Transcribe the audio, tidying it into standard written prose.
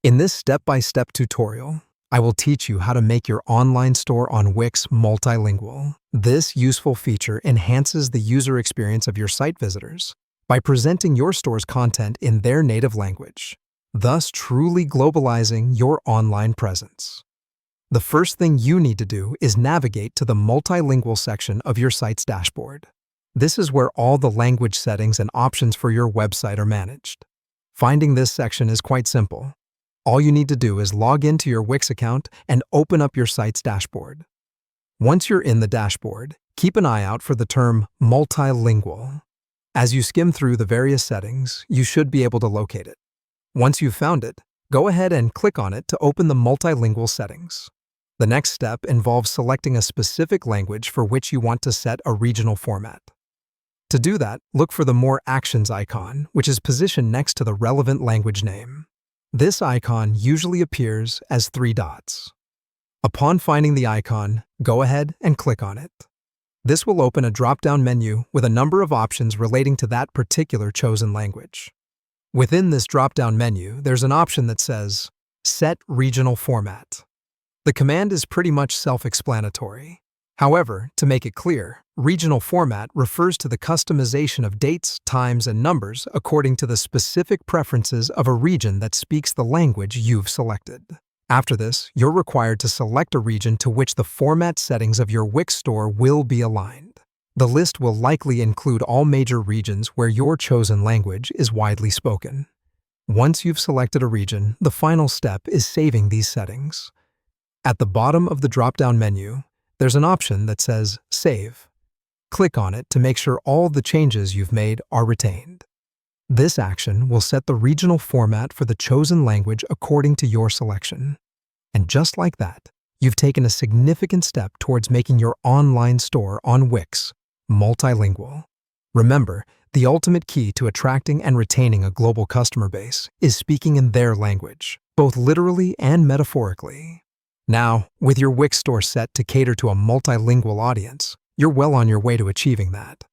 In this step-by-step tutorial, I will teach you how to make your online store on Wix multilingual. This useful feature enhances the user experience of your site visitors by presenting your store's content in their native language, thus truly globalizing your online presence. The first thing you need to do is navigate to the multilingual section of your site's dashboard. This is where all the language settings and options for your website are managed. Finding this section is quite simple. All you need to do is log into your Wix account and open up your site's dashboard. Once you're in the dashboard, keep an eye out for the term multilingual. As you skim through the various settings, you should be able to locate it. Once you've found it, go ahead and click on it to open the multilingual settings. The next step involves selecting a specific language for which you want to set a regional format. To do that, look for the More Actions icon, which is positioned next to the relevant language name. This icon usually appears as 3 dots. Upon finding the icon, go ahead and click on it. This will open a drop-down menu with a number of options relating to that particular chosen language. Within this drop-down menu, there's an option that says, Set Regional Format. The command is pretty much self-explanatory. However, to make it clear, regional format refers to the customization of dates, times, and numbers according to the specific preferences of a region that speaks the language you've selected. After this, you're required to select a region to which the format settings of your Wix store will be aligned. The list will likely include all major regions where your chosen language is widely spoken. Once you've selected a region, the final step is saving these settings. At the bottom of the drop-down menu, there's an option that says Save. Click on it to make sure all the changes you've made are retained. This action will set the regional format for the chosen language according to your selection. And just like that, you've taken a significant step towards making your online store on Wix multilingual. Remember, the ultimate key to attracting and retaining a global customer base is speaking in their language, both literally and metaphorically. Now, with your Wix store set to cater to a multilingual audience, you're well on your way to achieving that.